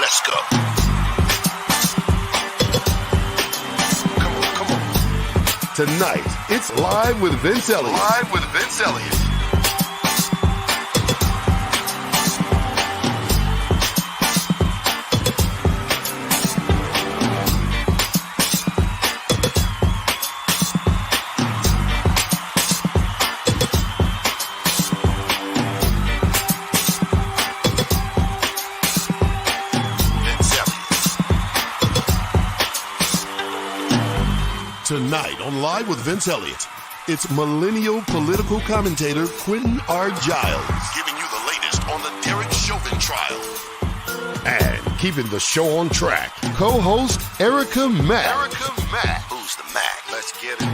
Let's go. Come on. Tonight, it's Live with Vince Elliott. Live with Vince Elliott. Tonight on Live with Vince Elliott, it's millennial political commentator Quentin R. Giles. Giving you the latest on the Chauvin trial. And keeping the show on track, co-host Erica Mack. Erica Mack. Who's the Mac? Let's get it.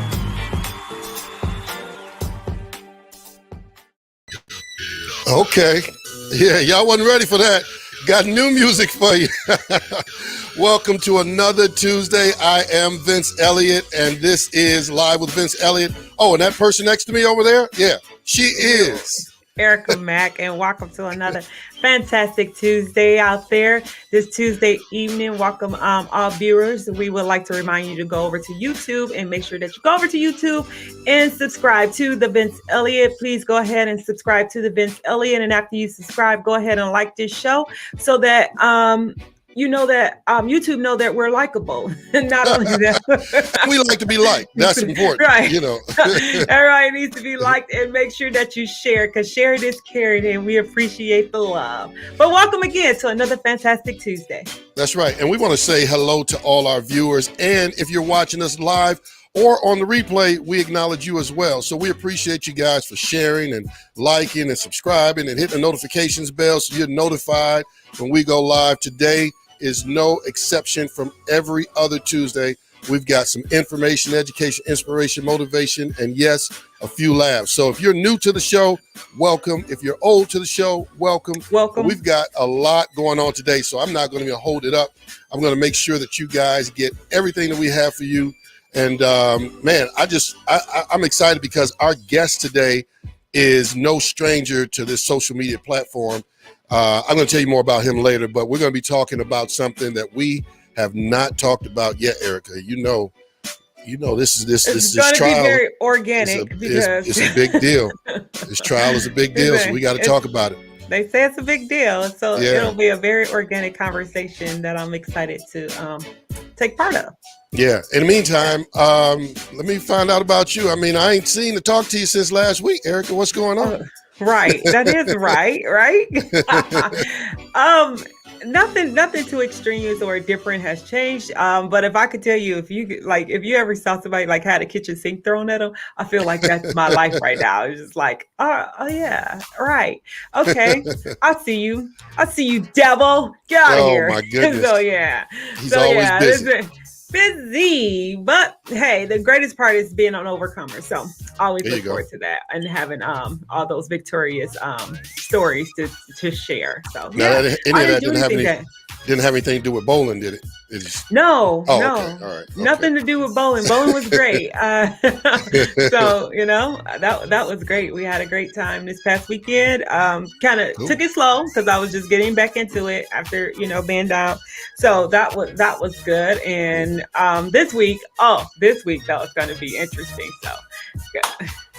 Okay. Yeah, y'all wasn't ready for that. Got new music for you. Welcome to another Tuesday. I am Vince Elliott, and this is Live with Vince Elliott. Oh, and that person next to me over there? Yeah, she is Erica Mack, and welcome to another fantastic Tuesday out there. This Tuesday evening, welcome all viewers. We would like to remind you to go over to YouTube and make sure that you go over to YouTube and subscribe to the Vince Elliott. Please go ahead and subscribe to the Vince Elliott, and after you subscribe, go ahead and like this show so that you know that YouTube know that we're likable. And not only that, we like to be liked. That's important, right? You know, everybody needs to be liked, and make sure that you share, because sharing is caring, and we appreciate the love. But welcome again to another fantastic Tuesday. That's right, and we want to say hello to all our viewers. And if you're watching us live or on the replay, we acknowledge you as well. So we appreciate you guys for sharing and liking and subscribing and hitting the notifications bell so you're notified when we go live. Today is no exception from every other Tuesday. We've got some information, education, inspiration, motivation, and yes, a few laughs. So if you're new to the show, welcome. If you're old to the show, welcome. Welcome. We've got a lot going on today, so I'm not going to hold it up. I'm going to make sure that you guys get everything that we have for you. And man, I'm excited because our guest today is no stranger to this social media platform. I'm going to tell you more about him later, but we're going to be talking about something that we have not talked about yet, Erica. You know, this going to be very organic because it's a big deal. This trial is a big deal, so we got to talk about it. They say it's a big deal, so It'll be a very organic conversation that I'm excited to take part of. Yeah. In the meantime, let me find out about you. I mean, I ain't seen to talk to you since last week, Erica. What's going on? Right. That is right. Nothing too extreme or different has changed. But if I could tell you, if you ever saw somebody like had a kitchen sink thrown at them, I feel like that's my life right now. It's just like, oh yeah, right. Okay. I see you, devil. Get out of here. Oh my goodness. So yeah. He's always busy. Busy, but hey, the greatest part is being an overcomer. So always look forward to that and having all those victorious stories to share. So now, any of that didn't have anything to do with bowling, did it? No, Oh, no, okay. All right. Okay. nothing to do with bowling. Bowling was great. So that was great. We had a great time this past weekend. Kind of Cool. took it slow because I was just getting back into it after being down. So that was good. And this week that was going to be interesting. So.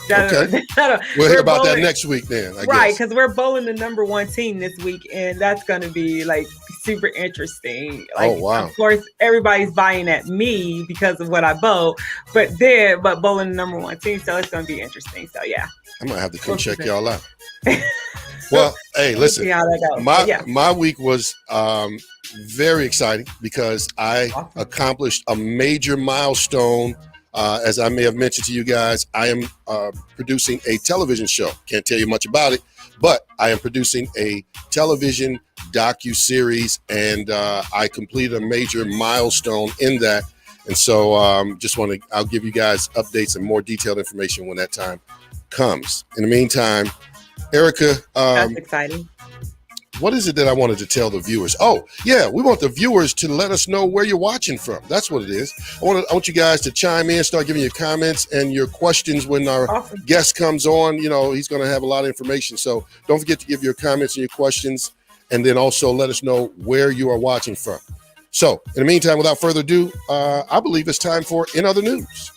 Okay. We'll hear about that next week then, I right, guess. because we're bowling the number one team this week, and that's going to be like super interesting. Like, Oh, wow. Of course, everybody's buying at me because of what I bowl, but bowling the number one team, so it's going to be interesting. So yeah, I might have to come check y'all out. Well, hey, listen, see how that goes. my week was very exciting because I accomplished a major milestone. As I may have mentioned to you guys, I am producing a television show. Can't tell you much about it, but I am producing a television docu-series, and I completed a major milestone in that. And so I'll give you guys updates and more detailed information when that time comes. In the meantime, Erica, that's exciting. What is it that I wanted to tell the viewers? Oh, yeah, we want the viewers to let us know where you're watching from. That's what it is. I want you guys to chime in, start giving your comments and your questions when our guest comes on. He's going to have a lot of information. So don't forget to give your comments and your questions, and then also let us know where you are watching from. So in the meantime, without further ado, I believe it's time for In Other News.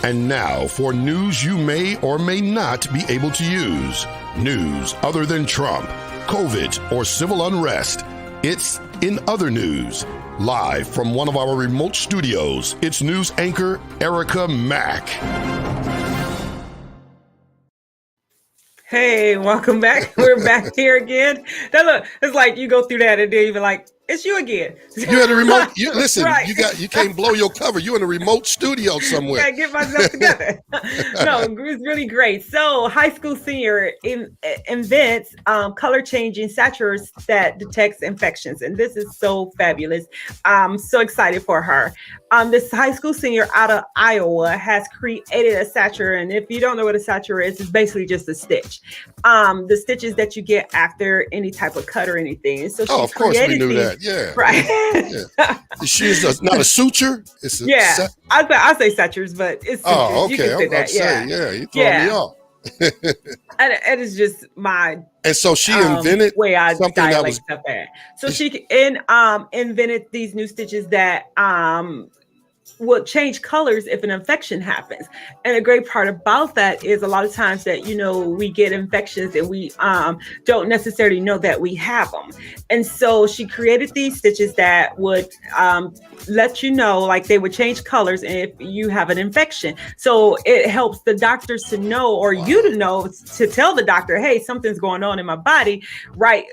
And now for news you may or may not be able to use. News other than Trump, COVID, or civil unrest. It's In Other News. Live from one of our remote studios, it's news anchor Erica Mack. Hey, welcome back. We're back here again. Now look, it's like you go through that and then you're like, it's you again. You're at a remote. Listen, right. you can't blow your cover. You're in a remote studio somewhere. I get myself together. No, it was really great. So, high school senior invents color changing saturates that detects infections, and this is so fabulous. I'm so excited for her. This high school senior out of Iowa has created a saturator, and if you don't know what a saturator is, it's basically just a stitch. The stitches that you get after any type of cut or anything. So, of course we knew that. Yeah. Right. Yeah. She's not a suture. It's I say sutures, but it's sutures. Oh, okay. You can say that. You throwing me off. And it is just my and so she invented way I something that was stuff that. So she invented these new stitches that will change colors if an infection happens. And a great part about that is a lot of times that, we get infections and we don't necessarily know that we have them. And so she created these stitches that would let you know, like they would change colors if you have an infection. So it helps the doctors to know, or you to know, to tell the doctor, hey, something's going on in my body right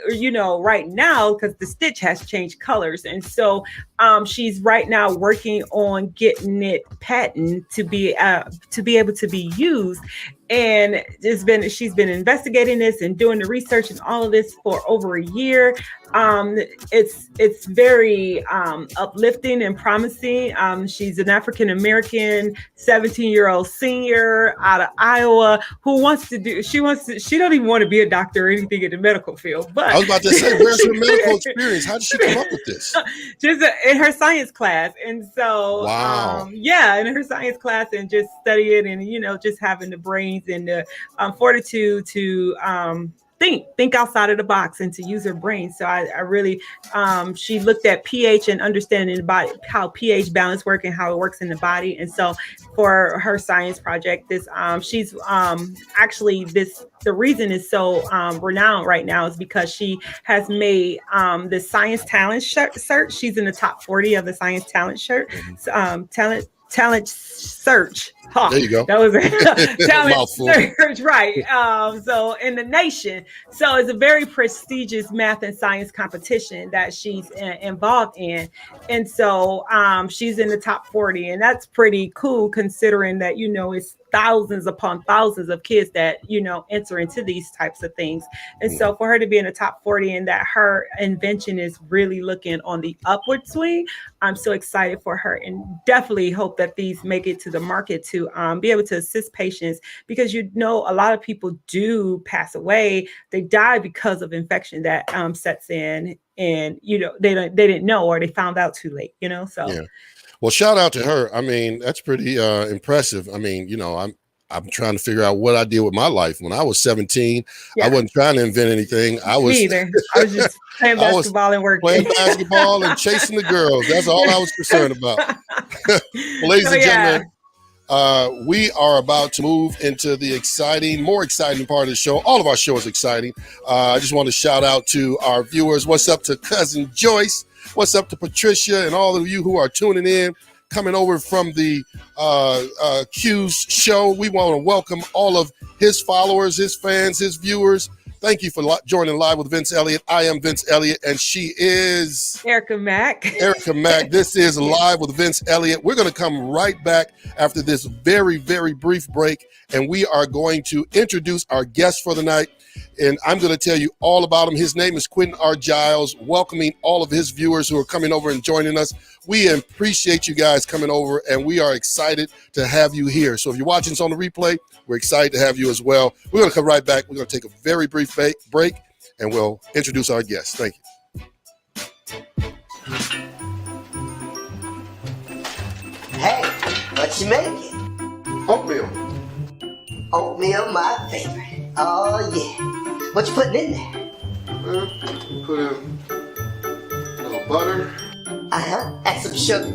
now, because the stitch has changed colors. And so she's right now working on getting it patented to be able to be used. And she's been investigating this and doing the research and all of this for over a year. It's very uplifting and promising. She's an African-American 17-year-old senior out of Iowa who she don't even want to be a doctor or anything in the medical field. But I was about to say, where's her medical experience? How did she come up with this? Just in her science class. And so, wow. In her science class, and just studying and, just having the brains and the fortitude to think outside of the box and to use her brain. So I really, she looked at pH and understanding the body, how pH balance works and how it works in the body. And so for her science project, the reason is so renowned right now is because she has made the science talent search. She's in the top 40 of the science talent talent search. There you go. That was a talent search, right? So in the nation, so it's a very prestigious math and science competition that she's involved in, and so she's in the top 40, and that's pretty cool considering that it's thousands upon thousands of kids that, enter into these types of things. And so for her to be in the top 40 and that her invention is really looking on the upward swing, I'm so excited for her, and definitely hope that these make it to the market to be able to assist patients, because a lot of people do pass away. They die because of infection that sets in, and they didn't know, or they found out too late. So yeah. Well, shout out to her. I mean, that's pretty impressive. I mean, I'm trying to figure out what I did with my life when I was 17. Yeah. I wasn't trying to invent anything. Me either. I was just playing basketball and working. Playing basketball and chasing the girls. That's all I was concerned about. Well, ladies and gentlemen, we are about to move into the more exciting part of the show. All of our show is exciting. I just want to shout out to our viewers. What's up to Cousin Joyce? What's up to Patricia and all of you who are tuning in, coming over from the Q's show? We want to welcome all of his followers, his fans, his viewers. Thank you for joining Live with Vince Elliott. I am Vince Elliott, and she is Erica Mack. Erica Mack. This is Live with Vince Elliott. We're going to come right back after this very, very brief break, and we are going to introduce our guest for the night. And I'm going to tell you all about him. His name is Quentin R. Giles, welcoming all of his viewers who are coming over and joining us. We appreciate you guys coming over, and we are excited to have you here. So if you're watching this on the replay, we're excited to have you as well. We're going to come right back. We're going to take a very brief break, and we'll introduce our guest. Thank you. Hey, what you making? Oatmeal. Oatmeal, my favorite. Oh, yeah. What you putting in there? Put in a little butter. And some sugar.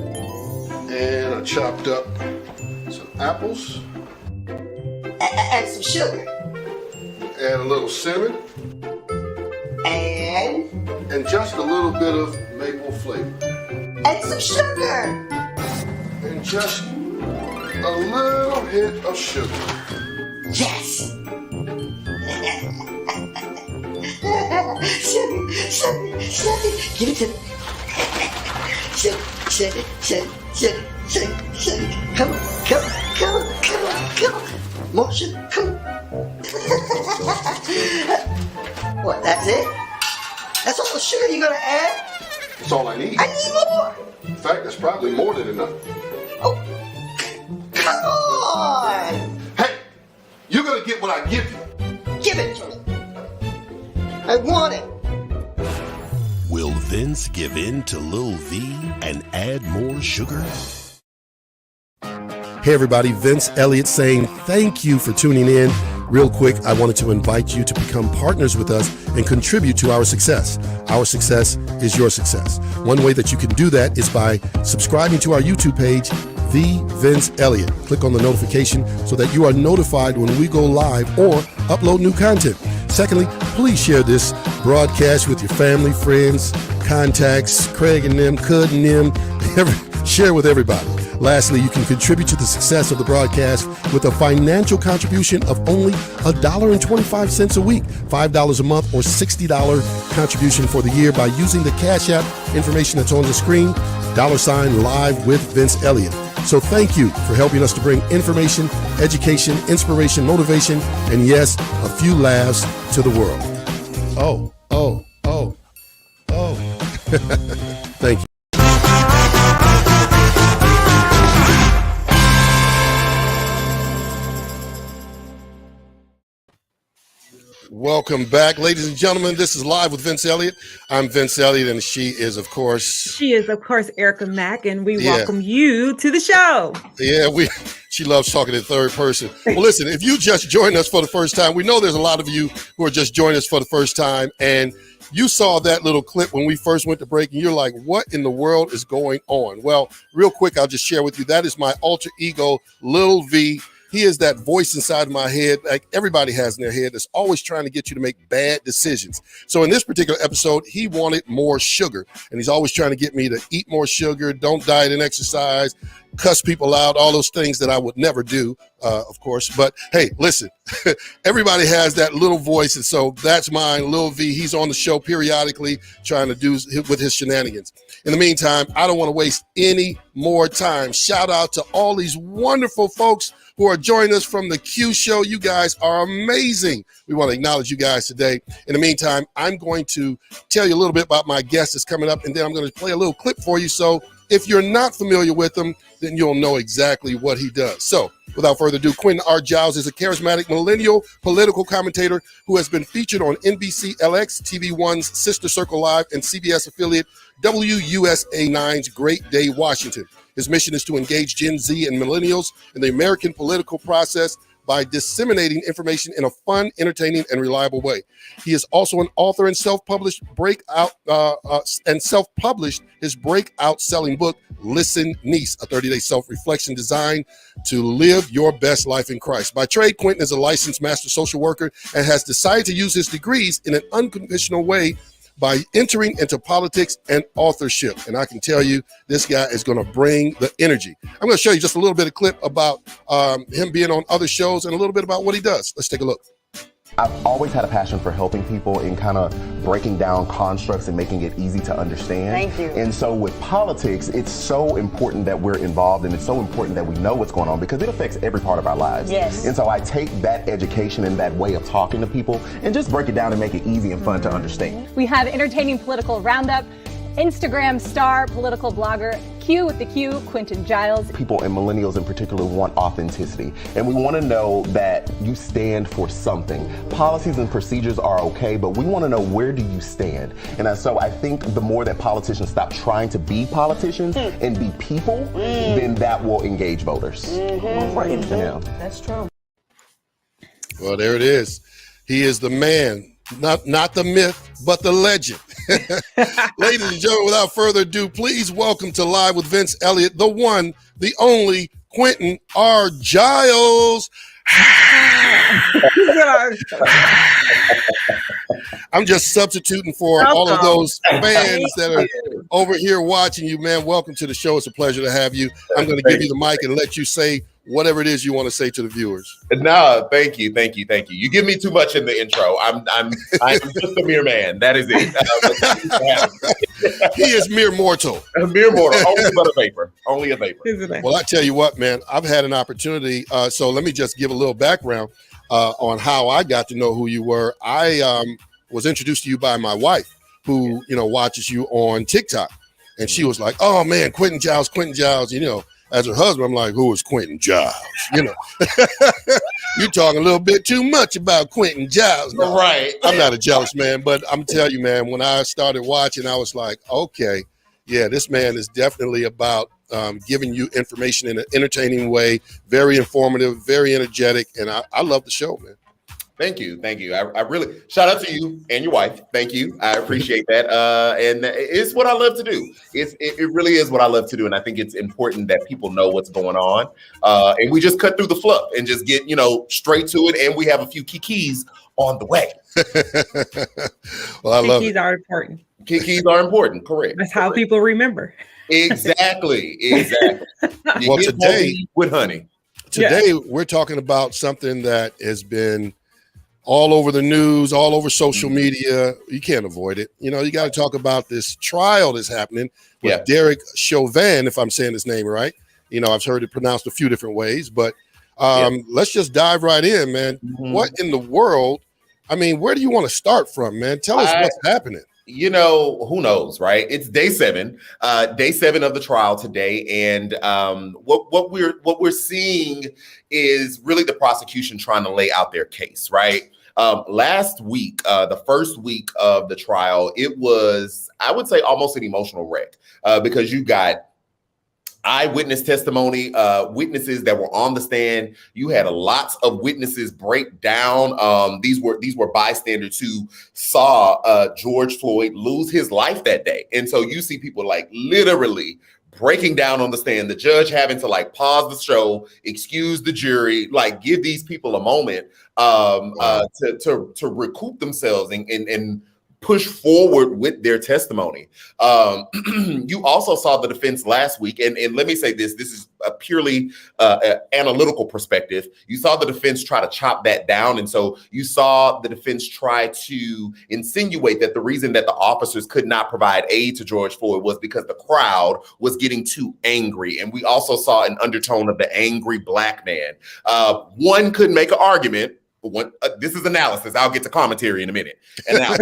And I chopped up some apples. And some sugar. And a little cinnamon. And just a little bit of maple flavor. And some sugar. And just a little hit of sugar. Yes. Sugar. Give it to me. Sugar. Come on. More sugar. Come on. What, that's it? That's all the sugar you're gonna add? That's all I need. I need more. In fact, that's probably more than enough. Oh, come on. Hey, you're gonna get what I give you. Give it to me. I want it. Will Vince give in to Lil V and add more sugar? Hey everybody, Vince Elliott saying thank you for tuning in. Real quick, I wanted to invite you to become partners with us and contribute to our success. Our success is your success. One way that you can do that is by subscribing to our YouTube page, The Vince Elliott. Click on the notification so that you are notified when we go live or upload new content. Secondly, please share this broadcast with your family, friends, contacts, Craig and them, Cud and them, share with everybody. Lastly, you can contribute to the success of the broadcast with a financial contribution of only $1.25 a week, $5 a month, or $60 contribution for the year by using the Cash App information that's on the screen, $ Live with Vince Elliott. So thank you for helping us to bring information, education, inspiration, motivation, and yes, a few laughs to the world. Oh. Thank you. Welcome back, ladies and gentlemen. This is Live with Vince Elliott. I'm Vince Elliott, and she is, of course, Erica Mack, and we welcome you to the show. Yeah, she loves talking in third person. Well, listen, if you just joined us for the first time, we know there's a lot of you who are just joining us for the first time, and you saw that little clip when we first went to break, and you're like, what in the world is going on? Well, real quick, I'll just share with you, that is my alter ego, Lil V. He is that voice inside my head, like everybody has in their head, that's always trying to get you to make bad decisions. So in this particular episode, he wanted more sugar, and he's always trying to get me to eat more sugar, don't diet and exercise, cuss people out, all those things that I would never do, of course. But hey, listen, everybody has that little voice. And so that's mine, Lil V. He's on the show periodically trying to do with his shenanigans. In the meantime, I don't want to waste any more time. Shout out to all these wonderful folks who are joining us from the Q Show. You guys are amazing. We want to acknowledge you guys today. In the meantime, I'm going to tell you a little bit about my guest that's coming up, and then I'm going to play a little clip for you. So if you're not familiar with him, then you'll know exactly what he does. So without further ado, Quentin R. Giles is a charismatic millennial political commentator who has been featured on NBC LX, TV One's Sister Circle Live, and CBS affiliate WUSA 9's Great Day Washington. His mission is to engage Gen Z and millennials in the American political process by disseminating information in a fun, entertaining, and reliable way. He is also an author and self-published his breakout selling book, Listen Niece, a 30-day self-reflection designed to live your best life in Christ. By trade, Quentin is a licensed master social worker and has decided to use his degrees in an unconventional way by entering into politics and authorship. And I can tell you, this guy is going to bring the energy. I'm going to show you just a little bit of clip about him being on other shows and a little bit about what he does. Let's take a look. I've always had a passion for helping people and kind of breaking down constructs and making it easy to understand. Thank you. And so with politics, it's so important that we're involved, and it's so important that we know what's going on because it affects every part of our lives. Yes. And so I take that education and that way of talking to people and just break it down and make it easy and fun to understand. We have entertaining political roundup, Instagram star, political blogger, Q with the Q, Quentin Giles. People and millennials in particular want authenticity, and we want to know that you stand for something. Policies and procedures are okay, but we want to know, where do you stand? And so I think the more that politicians stop trying to be politicians and be people, then that will engage voters. Yeah. That's true. Well, there it is. He is the man, not the myth, but the legend. Ladies and gentlemen, without further ado, please welcome to Live with Vince Elliott, the one, the only Quentin R. Giles. I'm just substituting for all of those fans that are over here watching you, man. Welcome to the show. It's a pleasure to have you. I'm going to give you the mic and let you say whatever it is you want to say to the viewers. No, thank you. You give me too much in the intro. I'm just a mere man. That is it. He is mere mortal. A mere mortal, only but a vapor. Only a vapor. Well, I tell you what, man, I've had an opportunity. So let me just give a little background on how I got to know who you were. I was introduced to you by my wife, who watches you on TikTok, and she was like, "Oh man, Quentin Giles." As her husband, I'm like, who is Quentin Giles? You're talking a little bit too much about Quentin Giles. No, right. I'm not a jealous man, but I'm telling you, man, when I started watching, I was like, okay, yeah, this man is definitely about giving you information in an entertaining way, very informative, very energetic, and I love the show, man. Thank you. I really shout out to you and your wife. Thank you. I appreciate that. And it's what I love to do. It really is what I love to do. And I think it's important that people know what's going on. And we just cut through the fluff and just get, straight to it. And we have a few key-keys on the way. Well, I love it. Keys are important. Key-keys are important. Correct. That's how people remember. Exactly. Well, today with honey. Today, we're talking about something that has been all over the news, all over social media. You can't avoid it. You got to talk about this trial that's happening with Derek Chauvin, if I'm saying his name right. I've heard it pronounced a few different ways, but let's just dive right in, man. What in the world? I mean, where do you want to start from, man? Tell us what's happening. Who knows, right? It's day seven of the trial today. And what we're seeing is really the prosecution trying to lay out their case, right? Last week, the first week of the trial, it was, I would say, almost an emotional wreck because you got eyewitness testimony, witnesses that were on the stand. You had lots of witnesses break down. These were bystanders who saw George Floyd lose his life that day. And so you see people like literally breaking down on the stand, the judge having to like pause the show, excuse the jury, like give these people a moment to recoup themselves and push forward with their testimony. You also saw the defense last week, and let me say this is a purely analytical perspective. You saw the defense try to chop that down, and so you saw the defense try to insinuate that the reason that the officers could not provide aid to George Floyd was because the crowd was getting too angry, and we also saw an undertone of the angry black man. One could make an argument. This is analysis. I'll get to commentary in a minute. And now,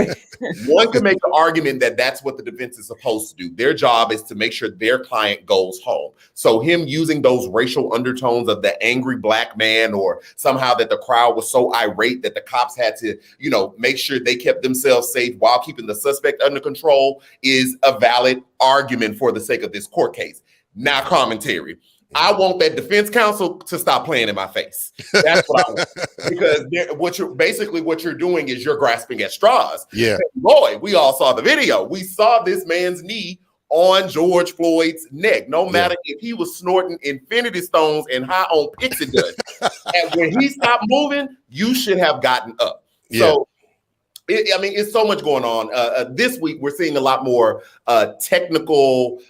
one could make the argument that that's what the defense is supposed to do. Their job is to make sure their client goes home. So him using those racial undertones of the angry black man, or somehow that the crowd was so irate that the cops had to, make sure they kept themselves safe while keeping the suspect under control, is a valid argument for the sake of this court case. Now, commentary. I want that defense counsel to stop playing in my face. That's what I want. Because what you're doing is you're grasping at straws. Yeah. And boy, we all saw the video. We saw this man's knee on George Floyd's neck. No matter if he was snorting infinity stones and high on pixie dust. And when he stopped moving, you should have gotten up. Yeah. So it's so much going on. This week, we're seeing a lot more technical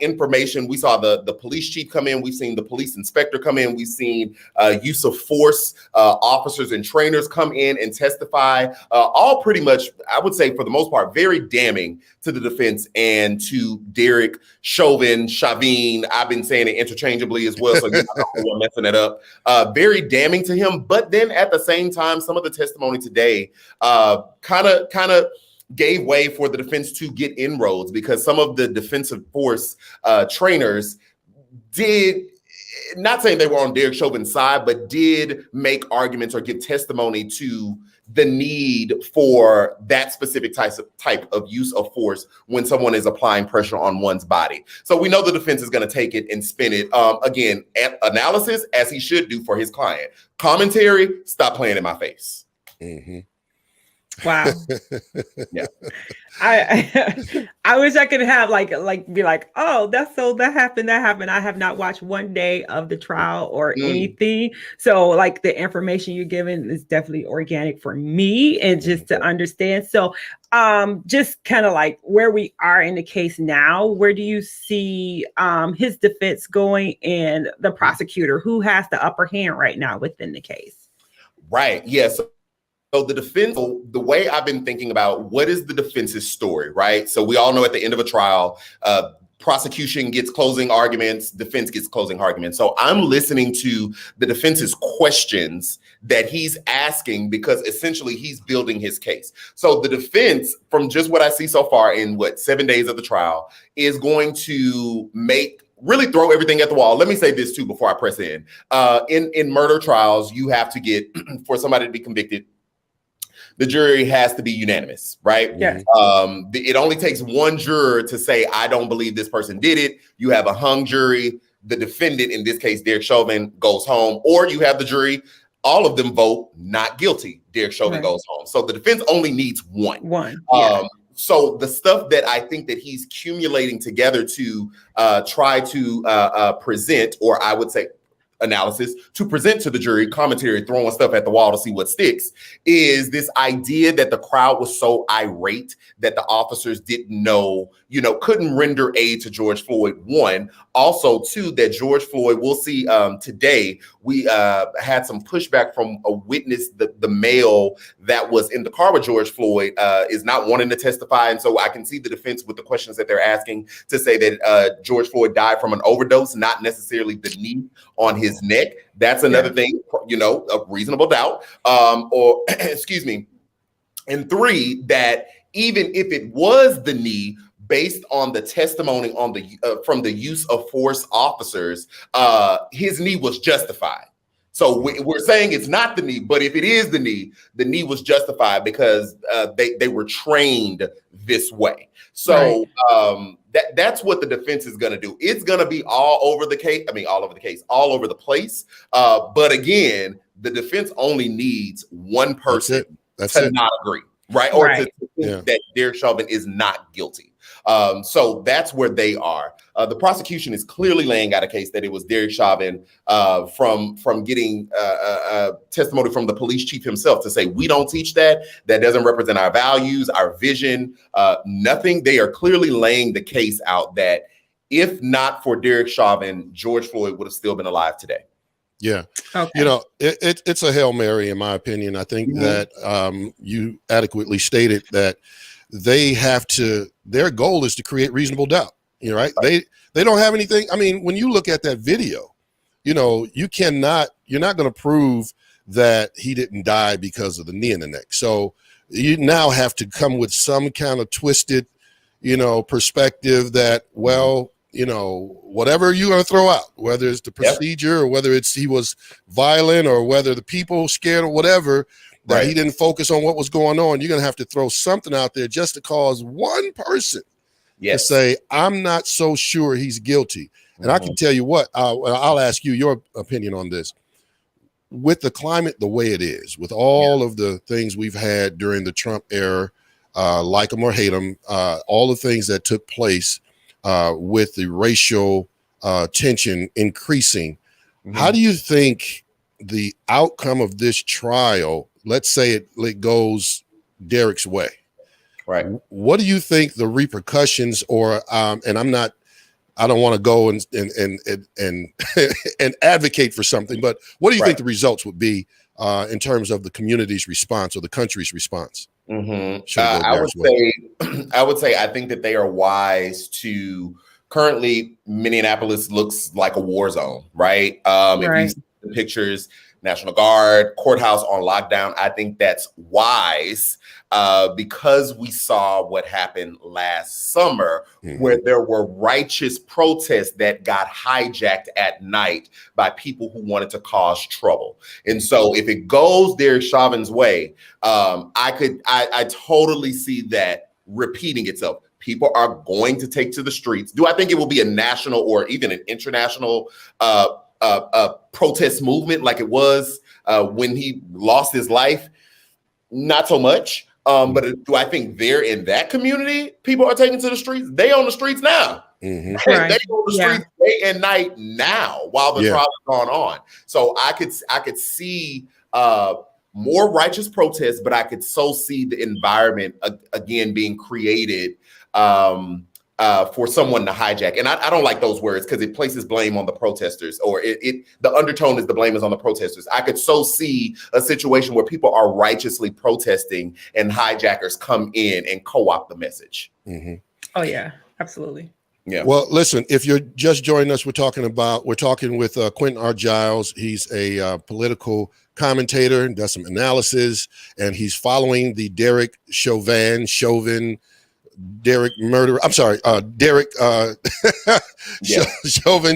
information. We saw the police chief come in. We've seen the police inspector come in. We've seen use of force officers and trainers come in and testify. All pretty much, I would say, for the most part, very damning to the defense and to Derek Chauvin. I've been saying it interchangeably as well, so you're messing it up. Very damning to him. But then at the same time, some of the testimony today kind of gave way for the defense to get inroads, because some of the defensive force trainers did, not saying they were on Derek Chauvin's side, but did make arguments or give testimony to the need for that specific type of use of force when someone is applying pressure on one's body. So we know the defense is going to take it and spin it. Again, analysis, as he should do for his client. Commentary, stop playing in my face. Mm-hmm. Wow. Yeah. I wish I could have be like, oh, that happened. I have not watched one day of the trial or anything. So the information you're giving is definitely organic for me and just to understand. So just kind of where we are in the case now, where do you see his defense going and the prosecutor, who has the upper hand right now within the case? Right. Yes. So the defense, the way I've been thinking about what is the defense's story, right? So we all know at the end of a trial, prosecution gets closing arguments, defense gets closing arguments. So I'm listening to the defense's questions that he's asking, because essentially he's building his case. So the defense, from just what I see so far in 7 days of the trial, is going to really throw everything at the wall. Let me say this too before I press in. In murder trials, you have to get, for somebody to be convicted, the jury has to be unanimous, right? Yeah. It only takes one juror to say, I don't believe this person did it. You have a hung jury. The defendant, in this case, Derek Chauvin, goes home. Or you have the jury, all of them vote not guilty. Derek Chauvin goes home. So the defense only needs one. So the stuff that I think that he's accumulating together to try to present, or I would say analysis, to present to the jury, commentary, throwing stuff at the wall to see what sticks, is this idea that the crowd was so irate that the officers didn't know, couldn't render aid to George Floyd. One, also two, that George Floyd, we'll see today, we had some pushback from a witness, the male that was in the car with George Floyd is not wanting to testify. And so I can see the defense with the questions that they're asking to say that George Floyd died from an overdose, not necessarily the knee on his neck. That's another thing, a reasonable doubt. Or excuse me. And three, that even if it was the knee, based on the testimony on from the use of force officers, his knee was justified. So we're saying it's not the knee, but if it is the knee was justified because they were trained this way. So that's what the defense is going to do. It's going to be all over the case. All over the place. But again, the defense only needs one person to not agree. Right. Or to think that Derek Chauvin is not guilty. So that's where they are. The prosecution is clearly laying out a case that it was Derek Chauvin from getting testimony from the police chief himself to say, we don't teach that. That doesn't represent our values, our vision, nothing. They are clearly laying the case out that if not for Derek Chauvin, George Floyd would have still been alive today. Yeah. Okay. You know, it's a Hail Mary, in my opinion. I think that you adequately stated that they have to, their goal is to create reasonable doubt. You're right. They don't have anything. I mean, when you look at that video, you know, you're not going to prove that he didn't die because of the knee in the neck. So you now have to come with some kind of twisted, you know, perspective that, well, you know, whatever you're going to throw out, whether it's the procedure or whether it's he was violent or whether the people scared or whatever, that he didn't focus on what was going on, you're going to have to throw something out there just to cause one person to say, I'm not so sure he's guilty. And I can tell you what, I'll ask you your opinion on this. With the climate the way it is, with all of the things we've had during the Trump era, like them or hate them, all the things that took place with the racial tension increasing, how do you think the outcome of this trial, let's say it goes Derek's way, right? What do you think the repercussions, or and I don't want to go and and advocate for something, but what do you think the results would be in terms of the community's response or the country's response? I would say I think that they are wise to. Currently, Minneapolis looks like a war zone, right? If you see the pictures, National Guard, courthouse on lockdown, I think that's wise because we saw what happened last summer where there were righteous protests that got hijacked at night by people who wanted to cause trouble. And so if it goes Derek Chauvin's way, I totally see that repeating itself. People are going to take to the streets. Do I think it will be a national or even an international protest movement like it was when he lost his life? Not so much. But do I think they're in that community? People are taking to the streets. They on the streets now. They on the streets day and night now while the trial is going on. So I could see more righteous protests, but I could so see the environment again being created for someone to hijack. And I don't like those words because it places blame on the protesters, or the undertone is the blame is on the protesters. I could so see a situation where people are righteously protesting and hijackers come in and co-opt the message. Oh yeah, absolutely. Yeah. Well, listen, if you're just joining us, we're talking with Quentin R. Giles. He's a political commentator and does some analysis, and he's following the Derek Chauvin Chauvin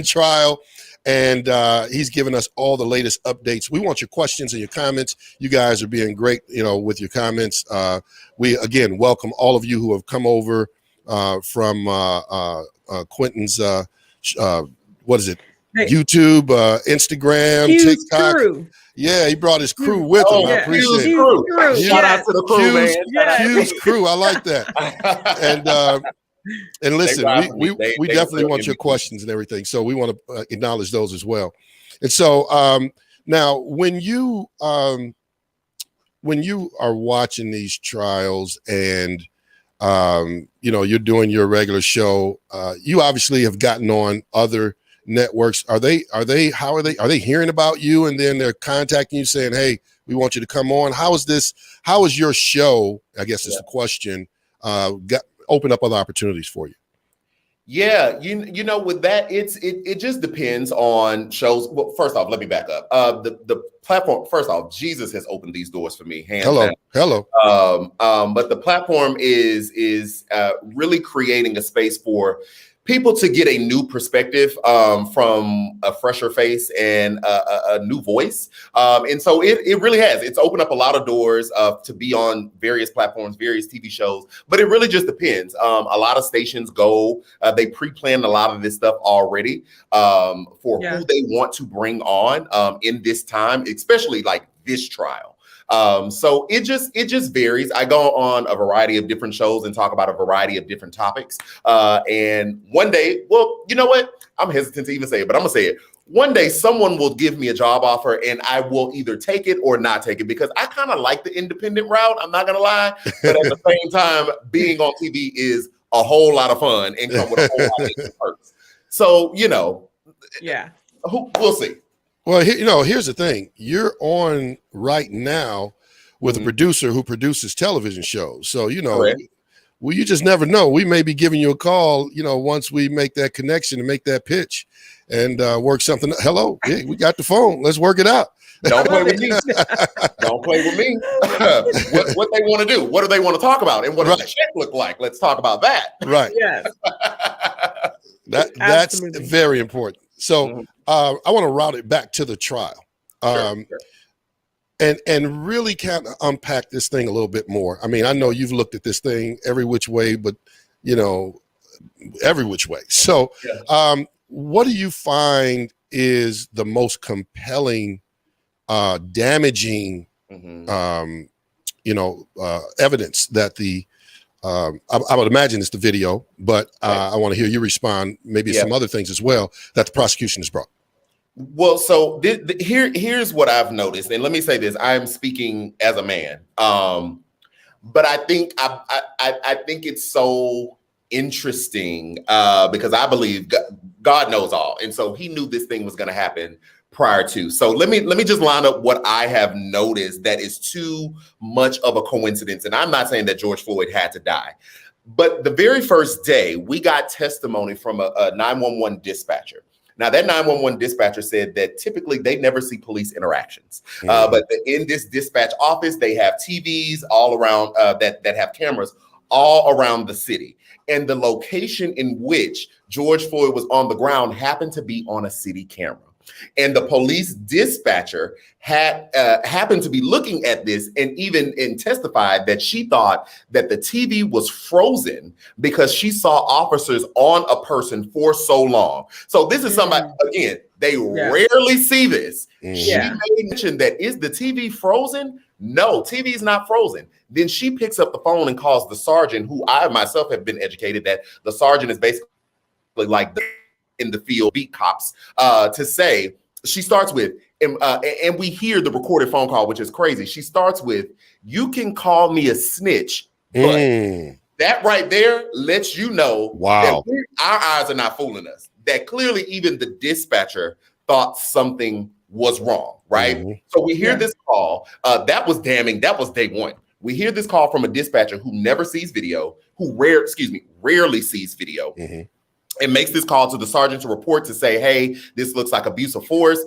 trial, and he's given us all the latest updates. We want your questions and your comments. You guys are being great, with your comments. We again welcome all of you who have come over from Quentin's what is it? YouTube, Instagram, TikTok. Crew. Yeah, he brought his crew with him. I appreciate it. Shout out to the crew, man. Huge crew. I like that. And listen, we definitely want your questions and everything. So we want to acknowledge those as well. And so now when you are watching these trials and you're doing your regular show, you obviously have gotten on other networks. Are they hearing about you and then they're contacting you saying, hey, we want you to come on? How is your show, I guess is the question, open up other opportunities for you? Yeah, with that, it just depends on shows. Well, first off, let me back up. The platform, first off, Jesus has opened these doors for me. Hands down. But the platform is really creating a space for people to get a new perspective from a fresher face and a new voice. And so it really has. It's opened up a lot of doors to be on various platforms, various TV shows, but it really just depends. A lot of stations they pre-planned a lot of this stuff already for who they want to bring on in this time, especially like this trial. So it just varies. I go on a variety of different shows and talk about a variety of different topics. And one day, well, you know what? I'm hesitant to even say it, but I'm gonna say it. One day someone will give me a job offer and I will either take it or not take it, because I kind of like the independent route. I'm not gonna lie, but at the same time, being on TV is a whole lot of fun and come with a whole lot of perks. So, Yeah. We'll see. Well, here's the thing. You're on right now with a producer who produces television shows. So, Correct. well, you just never know. We may be giving you a call, once we make that connection and make that pitch and work something. Hello, yeah, we got the phone. Let's work it out. Don't play with me. Don't play with me. What they want to do? What do they want to talk about? And what does the check look like? Let's talk about that. Right. Yes. That's Absolutely. very important. So I want to route it back to the trial. Sure. And really kind of unpack this thing a little bit more. I mean, I know you've looked at this thing every which way, but every which way. So what do you find is the most compelling, damaging, evidence that I would imagine it's the video, but I want to hear you respond, maybe some other things as well that the prosecution has brought. Well, so here's what I've noticed, and let me say this: I'm speaking as a man, but I think I think it's so interesting because I believe God knows all, and so He knew this thing was going to happen prior to. So let me just line up what I have noticed that is too much of a coincidence, and I'm not saying that George Floyd had to die, but the very first day we got testimony from a 911 dispatcher. Now, that 911 dispatcher said that typically they never see police interactions, but in this dispatch office, they have TVs all around that have cameras all around the city. And the location in which George Floyd was on the ground happened to be on a city camera. And the police dispatcher happened to be looking at this and testified that she thought that the TV was frozen because she saw officers on a person for so long. So this is somebody, again, they rarely see this. She made mention that, is the TV frozen? No, TV is not frozen. Then she picks up the phone and calls the sergeant, who I myself have been educated that the sergeant is basically like in the field beat cops to say, she starts with, and we hear the recorded phone call, which is crazy. She starts with, "You can call me a snitch, but that right there lets you know that our eyes are not fooling us. That clearly even the dispatcher thought something was wrong, right?" So we hear this call. That was damning. That was day one. We hear this call from a dispatcher who never sees video, who rarely sees video. And makes this call to the sergeant to report to say, hey, this looks like abuse of force.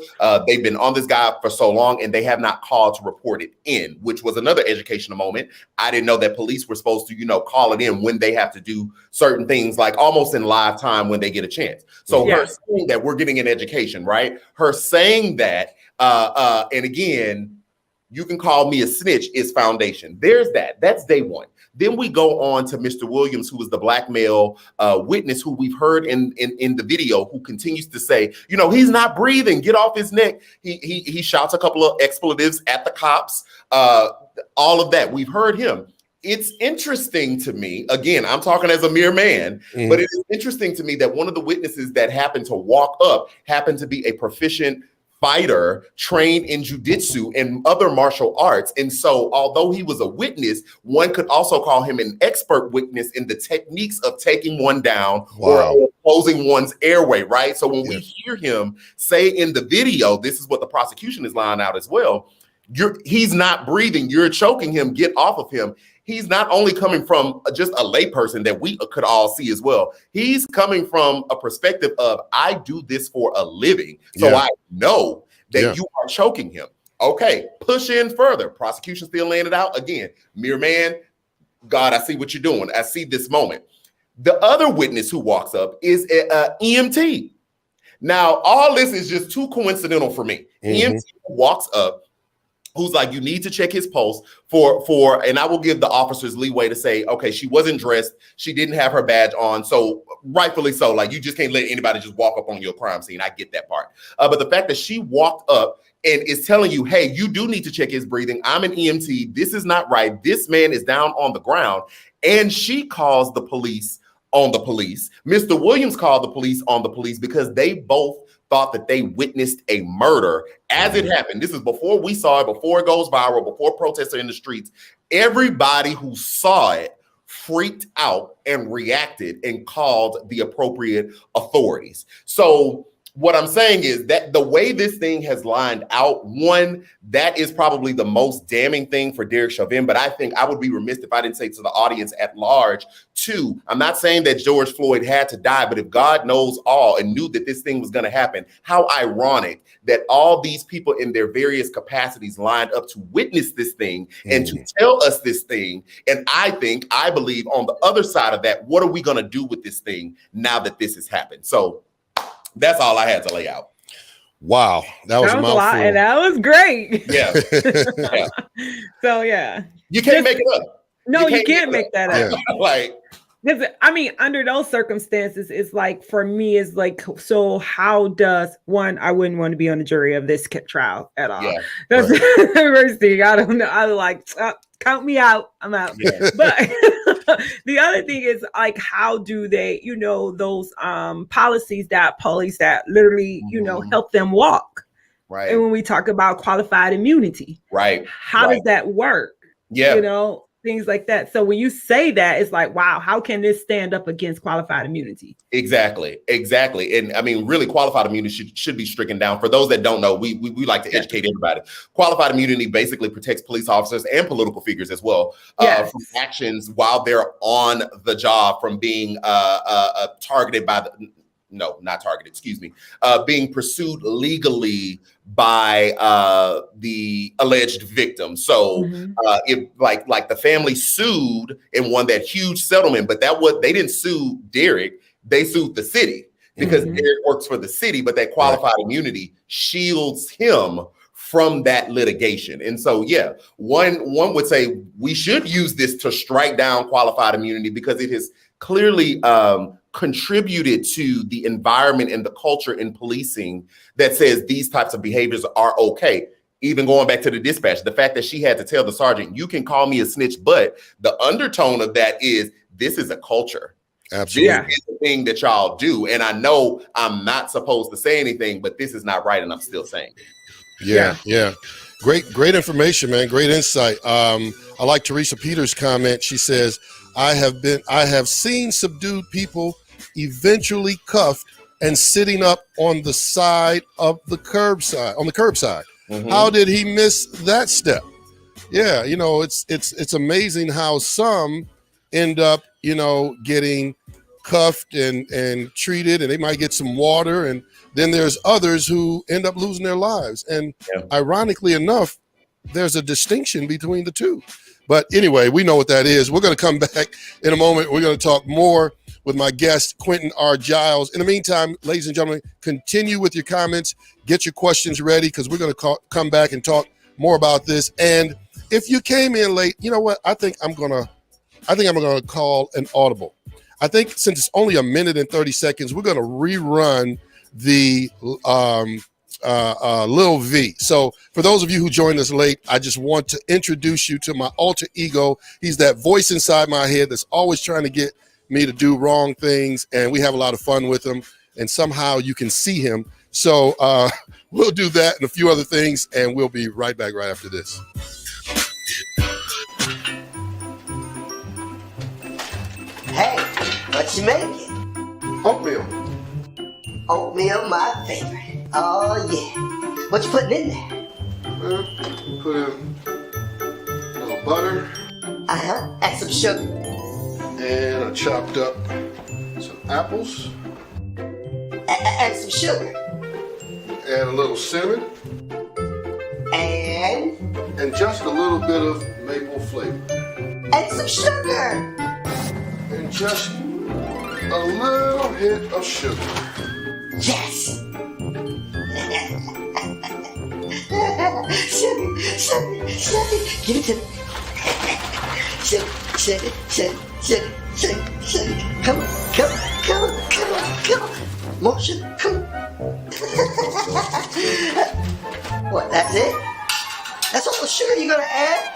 They've been on this guy for so long and they have not called to report it in, which was another educational moment. I didn't know that police were supposed to, call it in when they have to do certain things, like almost in live time when they get a chance. So her saying that, we're getting an education, right? Her saying that, and again, you can call me a snitch, is foundation. There's that. That's day one. Then we go on to Mr. Williams, who was the black male witness who we've heard in the video, who continues to say, he's not breathing, get off his neck. He shouts a couple of expletives at the cops, all of that. We've heard him. It's interesting to me, again, I'm talking as a mere man, but it is interesting to me that one of the witnesses that happened to walk up happened to be a proficient fighter trained in jiu-jitsu and other martial arts. And so although he was a witness, one could also call him an expert witness in the techniques of taking one down or closing one's airway, right? So when we hear him say in the video, this is what the prosecution is laying out as well, he's not breathing, you're choking him, get off of him. He's not only coming from just a layperson that we could all see as well. He's coming from a perspective of, I do this for a living. So I know that you are choking him. Okay, push in further. Prosecution still laying it out. Again, mere man, God, I see what you're doing. I see this moment. The other witness who walks up is a EMT. Now, all this is just too coincidental for me. EMT walks up, who's like, you need to check his pulse for, and I will give the officers leeway to say, okay, she wasn't dressed, she didn't have her badge on, so rightfully so, like, you just can't let anybody just walk up on your crime scene. I get that part. But the fact that she walked up and is telling you, hey, you do need to check his breathing. I'm an EMT. This is not right. This man is down on the ground. And she calls the police on the police. Mr. Williams called the police on the police because they both thought that they witnessed a murder as it happened. This is before we saw it, before it goes viral, before protests are in the streets. Everybody who saw it freaked out and reacted and called the appropriate authorities. So what I'm saying is that the way this thing has lined out, one, that is probably the most damning thing for Derek Chauvin, but I think I would be remiss if I didn't say to the audience at large, two, I'm not saying that George Floyd had to die, but if God knows all and knew that this thing was going to happen, how ironic that all these people in their various capacities lined up to witness this thing and to tell us this thing. And I believe on the other side of that, what are we going to do with this thing now that this has happened? So that's all I had to lay out. Wow, that was a mouthful. Lot, and that was great. Yeah. Yeah. So yeah, you can't make it up. No, you can't make that up. Yeah. Like, because I mean, under those circumstances, it's like for me, it's like, so how does one? I wouldn't want to be on the jury of this trial at all. Yeah, that's right. The first thing. I don't know. I like count me out. I'm out. Yeah. But the other thing is like, how do they, those policies that police that literally, help them walk. Right. And when we talk about qualified immunity, right. How does that work? Yeah. Things like that. So when you say that, it's like, wow, how can this stand up against qualified immunity? Exactly. And I mean, really, qualified immunity should be stricken down. For those that don't know, we like to educate everybody. Qualified immunity basically protects police officers and political figures as well from actions while they're on the job, from being targeted by being pursued legally by the alleged victim. So if like the family sued and won that huge settlement, but they didn't sue Derek, they sued the city because Derek works for the city, but that qualified immunity shields him from that litigation. And so, yeah, one would say we should use this to strike down qualified immunity because it has clearly contributed to the environment and the culture in policing that says these types of behaviors are okay. Even going back to the dispatch, the fact that she had to tell the sergeant, you can call me a snitch, but the undertone of that is this is a culture. Absolutely. This is the thing that y'all do. And I know I'm not supposed to say anything, but this is not right. And I'm still saying it. Yeah. Great information, man. Great insight. I like Teresa Peters' comment. She says, I have seen subdued people eventually cuffed and sitting up on the side of the curbside. How did he miss that step? Yeah, it's amazing how some end up, getting cuffed and treated, and they might get some water, and then there's others who end up losing their lives. And ironically enough, there's a distinction between the two. But anyway, we know what that is. We're going to come back in a moment. We're going to talk more with my guest, Quentin R. Giles. In the meantime, ladies and gentlemen, continue with your comments. Get your questions ready because we're going to come back and talk more about this. And if you came in late, you know what? I think I'm going to call an audible. I think since it's only a minute and 30 seconds, we're going to rerun the Lil V. So for those of you who joined us late, I just want to introduce you to my alter ego. He's that voice inside my head that's always trying to get me to do wrong things, and we have a lot of fun with him, and somehow you can see him. So we'll do that and a few other things, and we'll be right back right after this. Hey, what you making? Oatmeal. Oatmeal, my favorite. Oh, yeah. What you putting in there? Put in a little butter. And some sugar. And I chopped up some apples. And some sugar. And a little cinnamon. And just a little bit of maple flavor. And some sugar. And just a little hit of sugar. Yes. Sugar. Give it to me. Sugar. Come on. More sugar. Come on. What, that's it? That's all the sugar you're gonna add?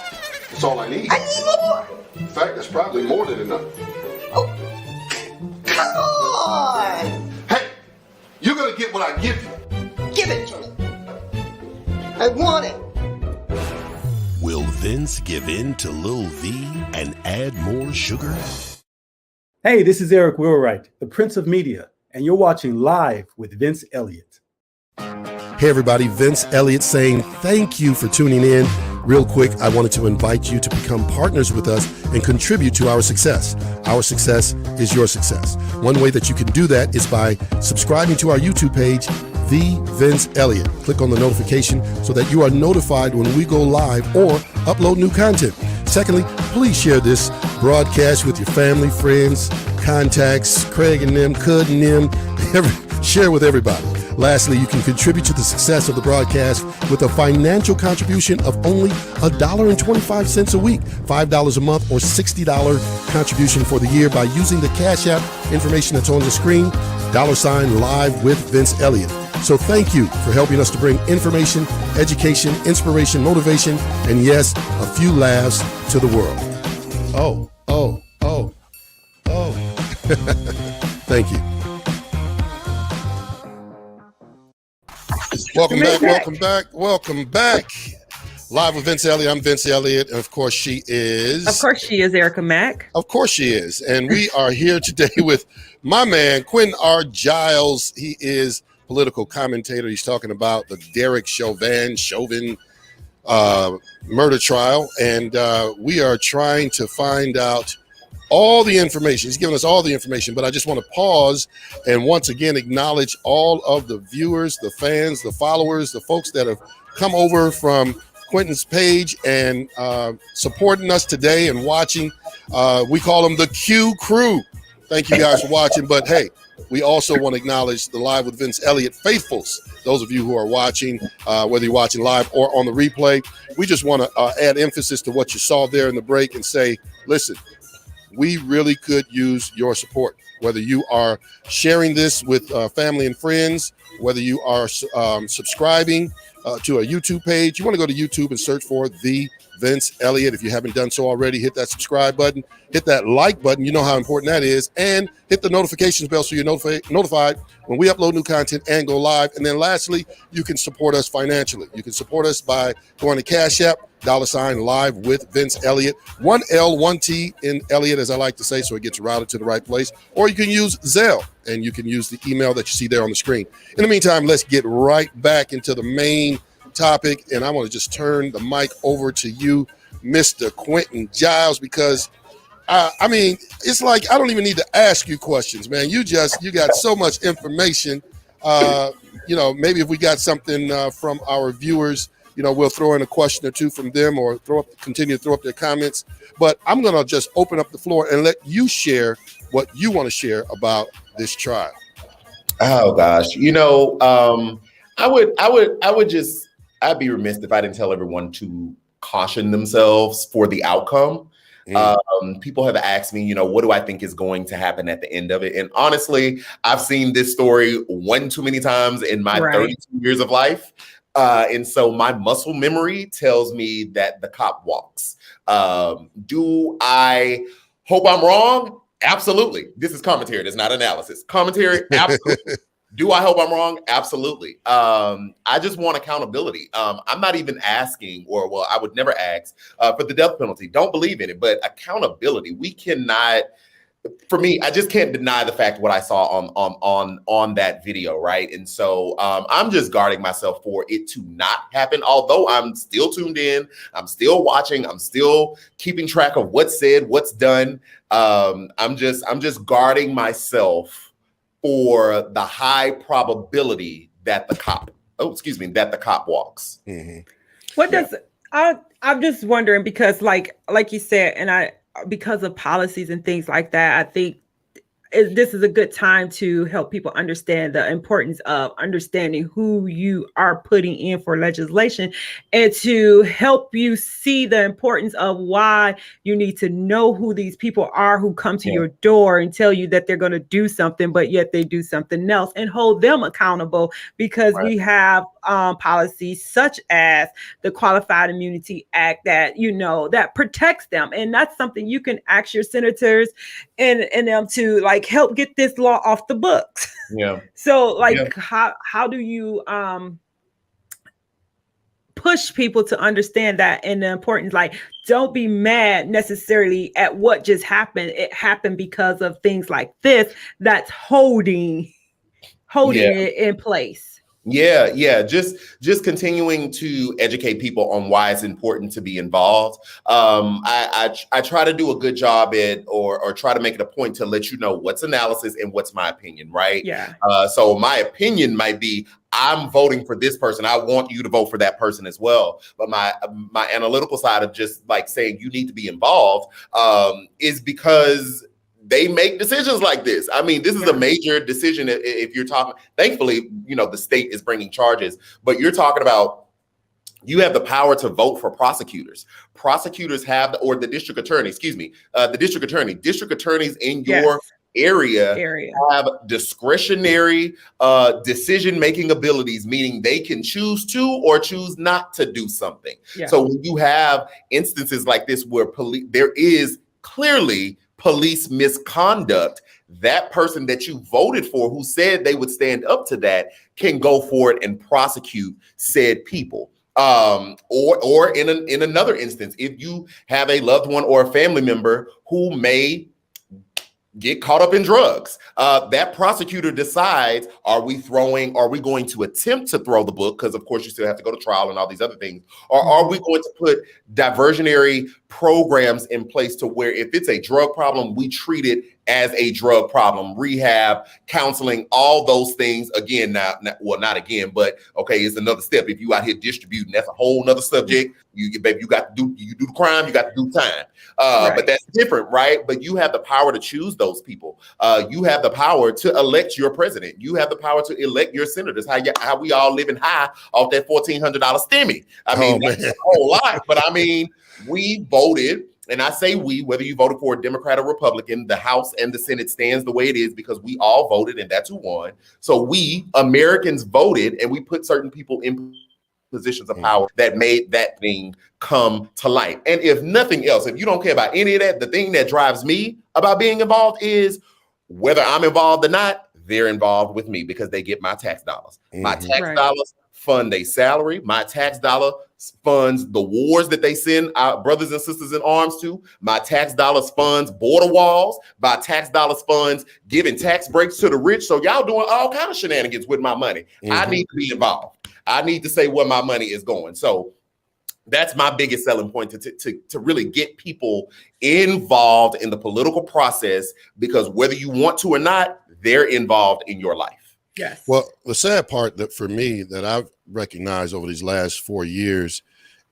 That's all I need. I need more. In fact, that's probably more than enough. Oh, come on. Hey, you're gonna get what I give you. Give it to me. I want it. Will Vince give in to Lil V and add more sugar? Hey, this is Eric Wheelwright, the Prince of Media, and you're watching Live with Vince Elliott. Hey everybody, Vince Elliott saying thank you for tuning in. Real quick, I wanted to invite you to become partners with us and contribute to our success. Our success is your success. One way that you can do that is by subscribing to our YouTube page, The Vince Elliott. Click on the notification so that you are notified when we go live or upload new content. Secondly, please share this broadcast with your family, friends, contacts, Craig and them, Cud and them. Share with everybody. Lastly, you can contribute to the success of the broadcast with a financial contribution of only $1.25 a week, $5 a month, or $60 contribution for the year by using the Cash App information that's on the screen, $Live with Vince Elliott. So thank you for helping us to bring information, education, inspiration, motivation, and yes, a few laughs to the world. Oh. Thank you. Welcome back. Live with Vince Elliott. I'm Vince Elliott, and of course she is. Of course she is Erica Mack. Of course she is. And we are here today with my man, Quentin R. Giles. He is political commentator. He's talking about the Derek Chauvin murder trial. And we are trying to find out all the information. He's given us all the information, but I just want to pause and once again acknowledge all of the viewers, the fans, the followers, the folks that have come over from Quentin's page and supporting us today and watching. We call them the Q Crew. Thank you guys for watching. But hey, we also want to acknowledge the Live with Vince Elliott faithfuls. Those of you who are watching, whether you're watching live or on the replay, we just want to add emphasis to what you saw there in the break and say, listen, we really could use your support, whether you are sharing this with family and friends, whether you are subscribing to a YouTube page. You want to go to YouTube and search for The Vince Elliott. If you haven't done so already, hit that subscribe button, hit that like button. You know how important that is. And hit the notifications bell so you're notified when we upload new content and go live. And then lastly, you can support us financially. You can support us by going to Cash App, $Live with Vince Elliott. 1 L, 1 T in Elliott, as I like to say, so it gets routed to the right place. Or you can use Zelle, and you can use the email that you see there on the screen. In the meantime, let's get right back into the main topic, and I want to just turn the mic over to you, Mr. Quentin Giles, because I mean, it's like I don't even need to ask you questions, man. You got so much information. Maybe if we got something from our viewers, we'll throw in a question or two from them or continue to throw up their comments. But I'm going to just open up the floor and let you share what you want to share about this trial. Oh gosh, I'd be remiss if I didn't tell everyone to caution themselves for the outcome. People have asked me, what do I think is going to happen at the end of it? And honestly, I've seen this story one too many times in my 32 years of life. And so my muscle memory tells me that the cop walks. Do I hope I'm wrong? Absolutely. This is commentary. It's not analysis. Commentary, absolutely. Do I hope I'm wrong? Absolutely. I just want accountability. I'm not even asking, I would never ask for the death penalty. Don't believe in it, but accountability. We cannot. For me, I just can't deny the fact what I saw on that video, right? And so I'm just guarding myself for it to not happen. Although I'm still tuned in, I'm still watching, I'm still keeping track of what's said, what's done. I'm just guarding myself for the high probability that the cop walks. Mm-hmm. What does I'm just wondering because like you said, and because of policies and things like that, I think this is a good time to help people understand the importance of understanding who you are putting in for legislation, and to help you see the importance of why you need to know who these people are who come to your door and tell you that they're going to do something, but yet they do something else, and hold them accountable, because we have policies such as the Qualified Immunity Act that, that protects them. And that's something you can ask your senators and them to like help get this law off the books. Yeah. So how do you push people to understand that, and the importance, like, don't be mad necessarily at what just happened. It happened because of things like this that's holding it in place. Yeah. Just continuing to educate people on why it's important to be involved. I try to do a good job at, or try to make it a point to let you know what's analysis and what's my opinion, right? Yeah. So my opinion might be, I'm voting for this person. I want you to vote for that person as well. But my analytical side of just like saying you need to be involved is because they make decisions like this. I mean, this is a major decision if you're talking, thankfully, the state is bringing charges, but you're talking about, you have the power to vote for prosecutors. Prosecutors have, or the district attorney, district attorneys in your area have discretionary decision-making abilities, meaning they can choose to or choose not to do something. Yeah. So when you have instances like this where there is clearly police misconduct, that person that you voted for who said they would stand up to that can go for it and prosecute said people. Or in another instance, if you have a loved one or a family member who may get caught up in drugs, that prosecutor decides, are we going to attempt to throw the book? Because of course you still have to go to trial and all these other things. Or are we going to put diversionary programs in place to where if it's a drug problem, we treat it as a drug problem, rehab, counseling, all those things. Again, not again, but okay, it's another step. If you out here distributing, that's a whole nother subject. You do the crime, you got to do time. But that's different, right? But you have the power to choose those people. You have the power to elect your president. You have the power to elect your senators. How we all living high off that $1,400 stimmy. I mean, that's a whole lot. But I mean, we voted. And I say we, whether you voted for a Democrat or Republican, the House and the Senate stands the way it is because we all voted and that's who won. So we, Americans, voted and we put certain people in positions of power that made that thing come to light. And if nothing else, if you don't care about any of that, the thing that drives me about being involved is whether I'm involved or not, they're involved with me because they get my tax dollars. My tax dollars fund a salary. My tax dollar funds the wars that they send our brothers and sisters in arms to. My tax dollars funds border walls. My tax dollars funds giving tax breaks to the rich. So y'all doing all kind of shenanigans with my money. I need to be involved. I need to say where my money is going. So that's my biggest selling point to really get people involved in the political process, because whether you want to or not, they're involved in your life. Yes. Well, the sad part that for me that I've recognized over these last 4 years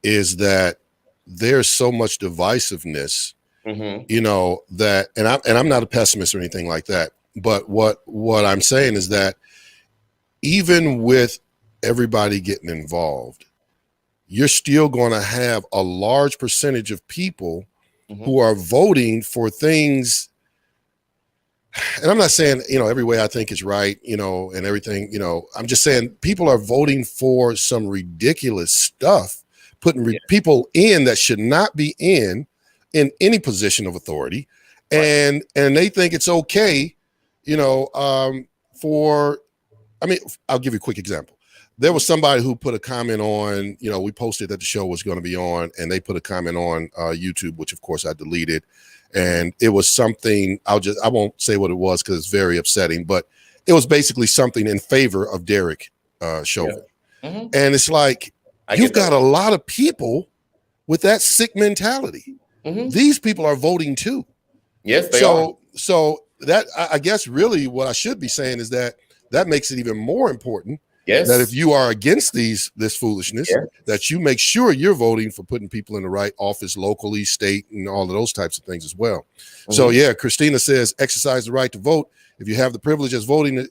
is that there's so much divisiveness, that, and I'm not a pessimist or anything like that. But what I'm saying is that even with everybody getting involved, you're still going to have a large percentage of people who are voting for things. And I'm not saying, every way I think is right, and everything, I'm just saying people are voting for some ridiculous stuff, putting people in that should not be in any position of authority. And they think it's okay, I'll give you a quick example. There was somebody who put a comment on, we posted that the show was going to be on, and they put a comment on YouTube, which of course I deleted. And it was something, I won't say what it was because it's very upsetting, but it was basically something in favor of Derek Chauvin. And it's like, you've got a lot of people with that sick mentality. These people are voting too. Yes, they are. So that, I guess really what I should be saying is that makes it even more important Yes. that if you are against this foolishness, Yes. that you make sure you're voting for putting people in the right office locally, state, and all of those types of things as well. So yeah, Christina says, exercise the right to vote. If you have the privilege as voting,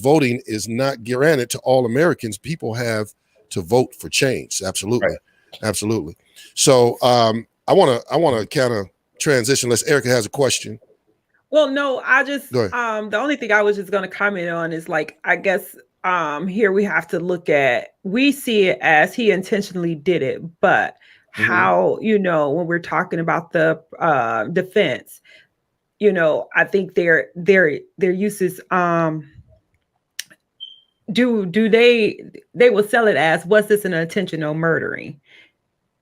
voting is not granted to all Americans, people have to vote for change. Absolutely. Right. Absolutely. So I want to kind of transition unless Erica has a question. Well, no, I just Go ahead. the only thing I was just going to comment on is like, I guess here we have to look at, we see it as he intentionally did it, but how, you know, when we're talking about the defense, you know, I think their uses do they will sell it as, was this an intentional murdering?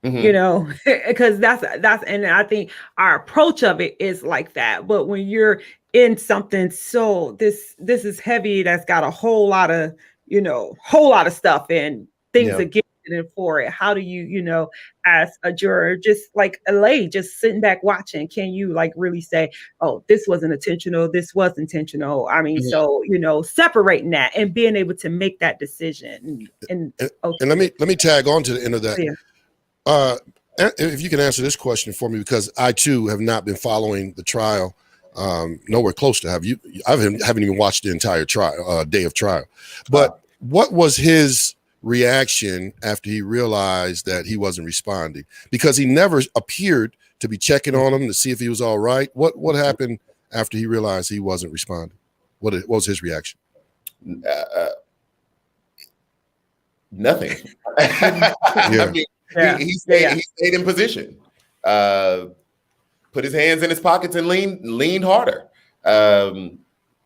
You know, because that's and I think our approach of it is like that. But when you're in something, so this is heavy, that's got a whole lot of, you know, whole lot of stuff and things against it and for it, how do you, you know, as a juror, just like a lay, just sitting back watching, can you like really say, oh, this wasn't intentional, this was intentional? I mean, so, you know, separating that and being able to make that decision. And let me tag on to the end of that. Yeah. If you can answer this question for me, because I too have not been following the trial, nowhere close to have you. I haven't even watched the entire trial, day of trial. But what was his reaction after he realized that he wasn't responding? Because he never appeared to be checking on him to see if he was all right. What happened after he realized he wasn't responding? What was his reaction? Nothing. I mean, he stayed in position, put his hands in his pockets and leaned harder.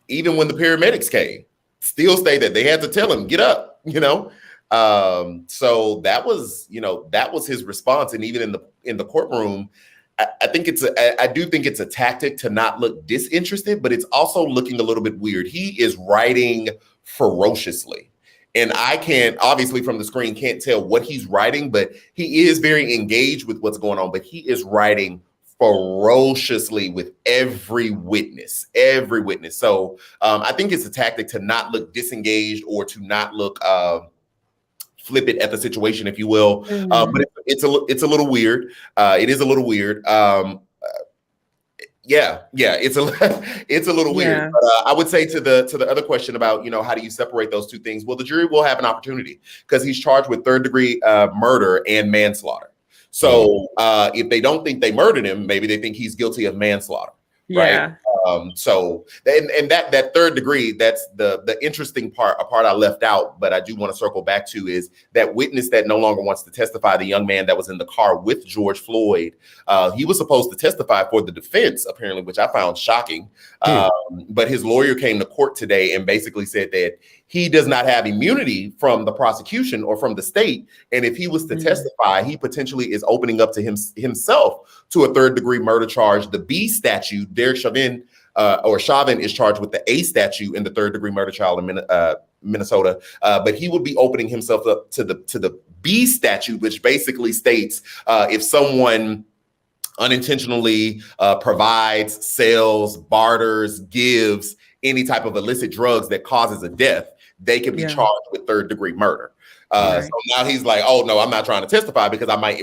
Even when the paramedics came, still stayed there. They had to tell him, get up, you know? So that was his response. And even in the courtroom, I do think it's a tactic to not look disinterested, but it's also looking a little bit weird. He is writing ferociously. And I can't, obviously from the screen, can't tell what he's writing, but he is very engaged with what's going on. But he is writing ferociously with every witness. So I think it's a tactic to not look disengaged or to not look flippant at the situation, if you will. But it's a little weird. It is a little weird. It's a little weird. But I would say to the other question about, you know, how do you separate those two things? Well, the jury will have an opportunity because he's charged with third-degree murder and manslaughter. So if they don't think they murdered him, maybe they think he's guilty of manslaughter. Right. So that third degree, that's the interesting part, a part I left out, but I do want to circle back to, is that witness that no longer wants to testify, the young man that was in the car with George Floyd. He was supposed to testify for the defense, apparently, which I found shocking. But his lawyer came to court today and basically said that he does not have immunity from the prosecution or from the state. And if he was to testify, he potentially is opening up to himself to a third-degree murder charge. The B statute, Derek Chauvin, Chauvin is charged with the A statute in the third-degree murder trial in Minnesota. But he would be opening himself up to the B statute, which basically states if someone unintentionally provides, sells, barters, gives any type of illicit drugs that causes a death, they can be charged with third-degree murder. So now he's like, oh, no, I'm not trying to testify because I might,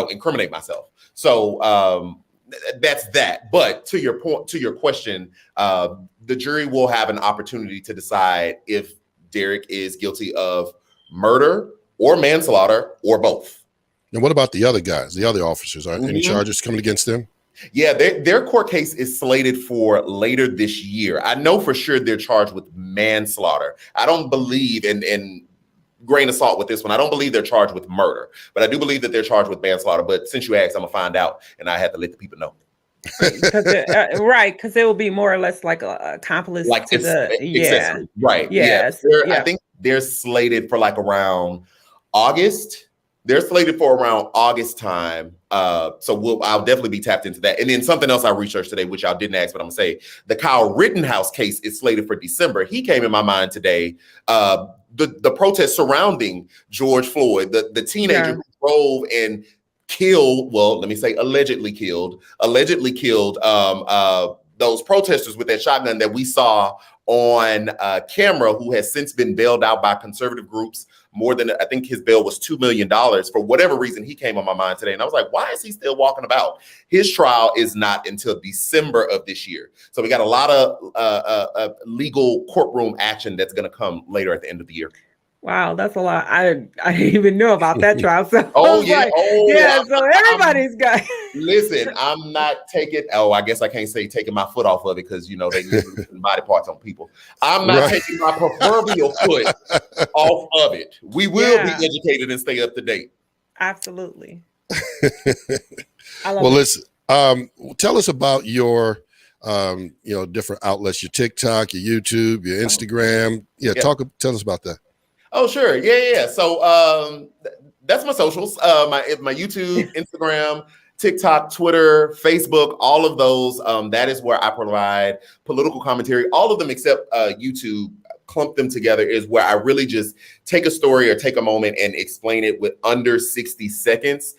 incriminate myself. So that's that. But to your point, to your question, the jury will have an opportunity to decide if Derek is guilty of murder or manslaughter or both. And what about the other guys, the other officers? Are any charges coming against them? Yeah, their court case is slated for later this year. I know for sure they're charged with manslaughter. I don't believe, and grain of salt with this one, I don't believe they're charged with murder, but I do believe that they're charged with manslaughter. But since you asked, I'm gonna find out, and I had to let the people know. Because it will be more or less like a accomplice like to the right. Yes. I think they're slated for like around August. They're slated for around August time. So I'll definitely be tapped into that. And then something else I researched today, which y'all didn't ask, but I'm gonna say the Kyle Rittenhouse case is slated for December. He came in my mind today. The protest surrounding George Floyd, the teenager who drove and killed, well, let me say allegedly killed those protesters with that shotgun that we saw on camera, who has since been bailed out by conservative groups. More than, I think his bail was $2 million. For whatever reason, he came on my mind today. And I was like, why is he still walking about? His trial is not until December of this year. So we got a lot of legal courtroom action that's going to come later at the end of the year. Wow, that's a lot. I didn't even know about that trial. So Oh, yeah. So everybody's got. Listen, I'm not taking, I guess I can't say taking my foot off of it because, they use body parts on people. I'm not taking my proverbial foot off of it. We will be educated and stay up to date. Absolutely. Well, listen, tell us about your, different outlets, your TikTok, your YouTube, your Instagram. Tell us about that. Oh, sure. Yeah. So that's my socials, my YouTube, Instagram, TikTok, Twitter, Facebook, all of those. That is where I provide political commentary. All of them except YouTube, clump them together, is where I really just take a story or take a moment and explain it with under 60 seconds.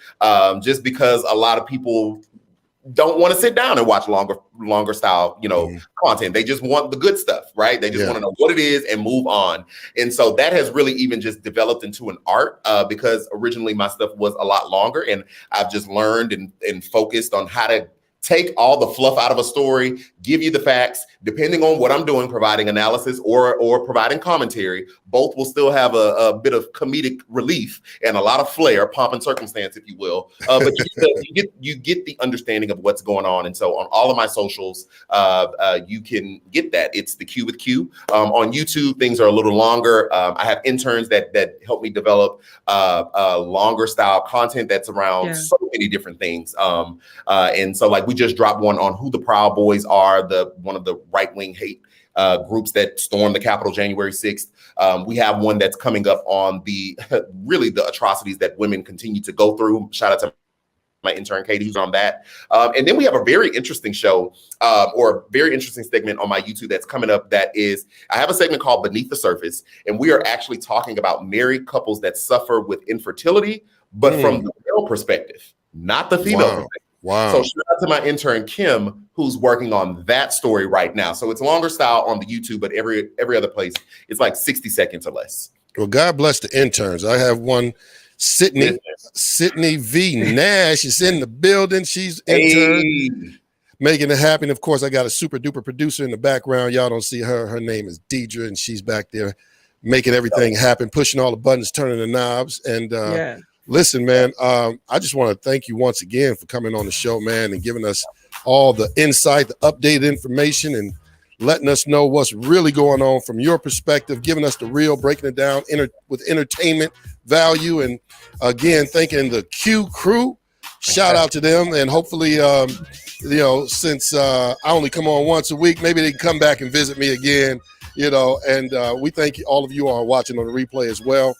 Just because a lot of people don't want to sit down and watch longer style, content. They just want the good stuff, right? They just want to know what it is and move on. And so that has really even just developed into an art because originally my stuff was a lot longer, and I've just learned and focused on how to take all the fluff out of a story, give you the facts, depending on what I'm doing, providing analysis or providing commentary. Both will still have a bit of comedic relief and a lot of flair, pomp and circumstance, if you will. But you get the understanding of what's going on. And so on all of my socials, you can get that. It's the Q with Q. On YouTube, things are a little longer. I have interns that help me develop longer style content that's around so many different things. And so we just dropped one on who the Proud Boys are, one of the right-wing hate groups that stormed the Capitol January 6th. We have one that's coming up on the atrocities that women continue to go through. Shout out to my intern Katie, who's on that. And then we have a very interesting show or very interesting segment on my YouTube that's coming up. That is, I have a segment called Beneath the Surface, and we are actually talking about married couples that suffer with infertility, but from the male perspective, not the female perspective. Wow. So shout out to my intern, Kim, who's working on that story right now. So it's longer style on the YouTube, but every other place, it's like 60 seconds or less. Well, God bless the interns. I have one, Sydney V. Nash is in the building. She's intern, making it happen. Of course, I got a super duper producer in the background. Y'all don't see her. Her name is Deidre, and she's back there making everything happen, pushing all the buttons, turning the knobs. And listen, man, I just want to thank you once again for coming on the show, man, and giving us all the insight, the updated information, and letting us know what's really going on from your perspective, giving us the real, breaking it down with entertainment value. And again, thanking the Q crew. Shout out to them. And hopefully, since I only come on once a week, maybe they can come back and visit me again, and we thank all of you who are watching on the replay as well.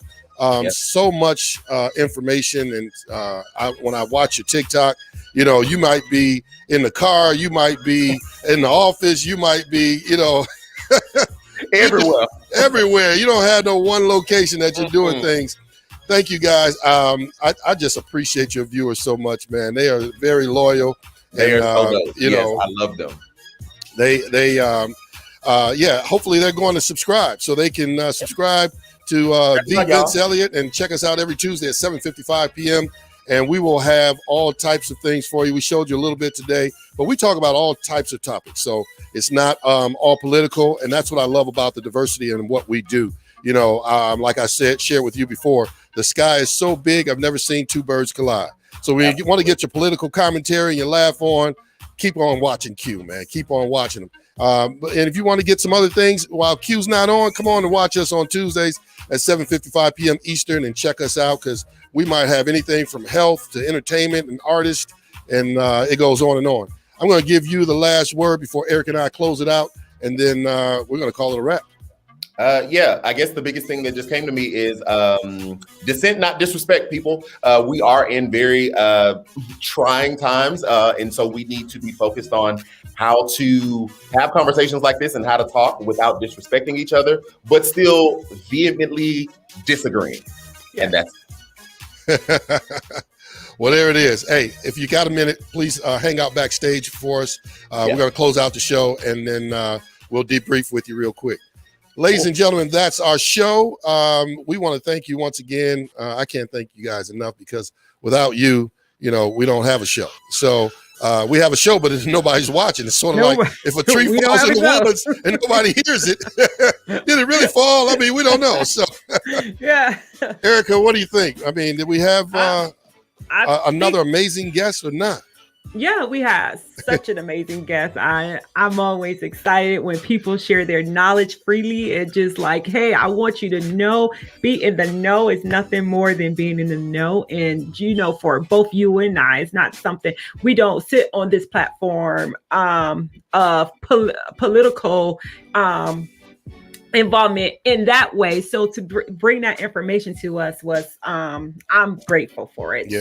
So much information, and when I watch your TikTok, you might be in the car, you might be in the office, you might be, everywhere. You don't have no one location that you're doing things. Thank you, guys. I just appreciate your viewers so much, man. They are very loyal. They are so dope. I love them. Hopefully they're going to subscribe so they can subscribe to the Vince Elliott and check us out every Tuesday at 7:55 p.m. And we will have all types of things for you. We showed you a little bit today, but we talk about all types of topics. So it's not all political, and that's what I love about the diversity and what we do. Like I shared with you before, the sky is so big, I've never seen two birds collide. So when you want to get your political commentary and your laugh on, keep on watching Q, man. Keep on watching them. And if you want to get some other things while Q's not on, come on and watch us on Tuesdays at 7:55 p.m. Eastern and check us out, because we might have anything from health to entertainment and artists, and it goes on and on. I'm going to give you the last word before Eric and I close it out, and then we're going to call it a wrap. I guess the biggest thing that just came to me is dissent, not disrespect, people. We are in very trying times, and so we need to be focused on how to have conversations like this and how to talk without disrespecting each other, but still vehemently disagreeing. And that's Well, there it is. Hey, if you got a minute, please hang out backstage for us. We're going to close out the show, and then we'll debrief with you real quick. Ladies and gentlemen, that's our show. We want to thank you once again. I can't thank you guys enough because without you, we don't have a show. So we have a show, but nobody's watching. It's sort of like if a tree falls in the woods and nobody hears it, did it really fall? I mean, we don't know. So, yeah. Erica, what do you think? I mean, did we have another amazing guest or not? Yeah, we have such an amazing guest. I'm always excited when people share their knowledge freely. It's just like, hey, I want you to know, be in the know is nothing more than being in the know. And, for both you and I, it's not something we don't sit on this platform of political involvement in that way. So to bring that information to us was I'm grateful for it.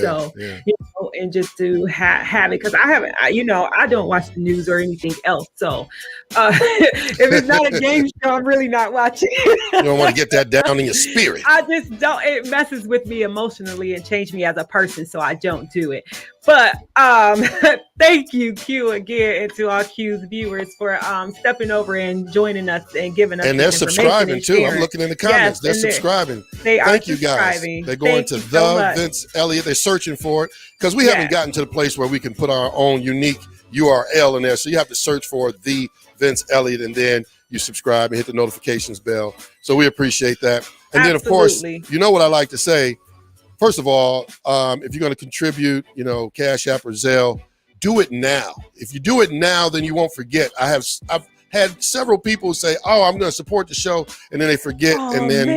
And just to have it, because I haven't, I don't watch the news or anything else. So if it's not a game show, I'm really not watching. You don't want to get that down in your spirit. I just don't. It messes with me emotionally and changes me as a person, so I don't do it. But thank you, Q, again, and to our Q's viewers for stepping over and joining us and giving us. And they're subscribing too. I'm looking in the comments. Yes, they're subscribing. Thank you guys. They're going to Vince Elliott. They're searching for it because we haven't gotten to the place where we can put our own unique URL in there. So you have to search for the Vince Elliott, and then you subscribe and hit the notifications bell. So we appreciate that. And then, of course, you know what I like to say. First of all, if you're going to contribute, Cash App or Zelle, do it now. If you do it now, then you won't forget. I've had several people say, "Oh, I'm going to support the show," and then they forget, and then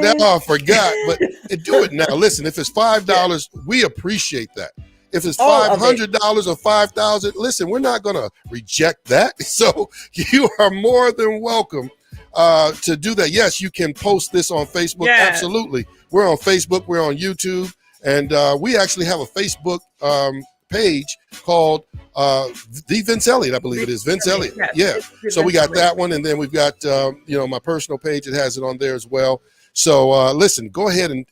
I forgot. But do it now. Listen, if it's $5, we appreciate that. If it's $500 or $5,000, listen, we're not going to reject that. So you are more than welcome to do that. Yes, you can post this on Facebook. Yes. Absolutely. We're on Facebook. We're on YouTube. And we actually have a Facebook page called The Vince Elliott, I believe it is. Vince Elliott. Yeah. So we got that one. And then we've got, my personal page. It has it on there as well. So listen, go ahead and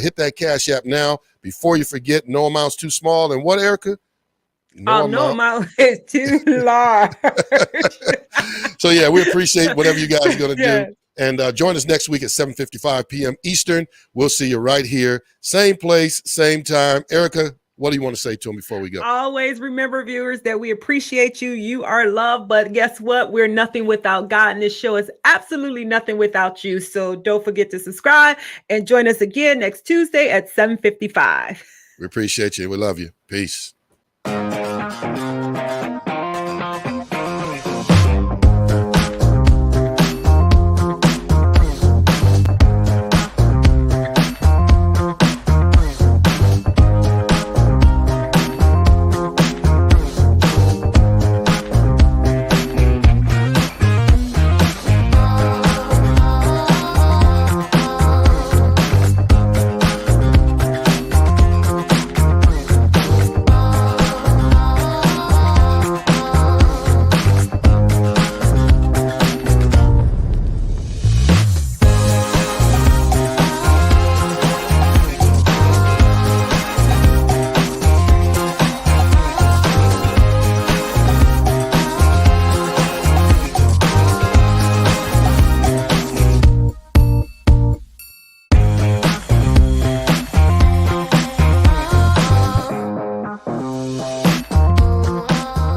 hit that Cash App now before you forget. No amount's too small. And what, Erica? No amount is too large. So, yeah, we appreciate whatever you guys are going to do. And join us next week at 7:55 p.m. Eastern. We'll see you right here. Same place, same time. Erica, what do you want to say to them before we go? Always remember, viewers, that we appreciate you. You are loved. But guess what? We're nothing without God. And this show is absolutely nothing without you. So don't forget to subscribe and join us again next Tuesday at 7:55. We appreciate you. We love you. Peace.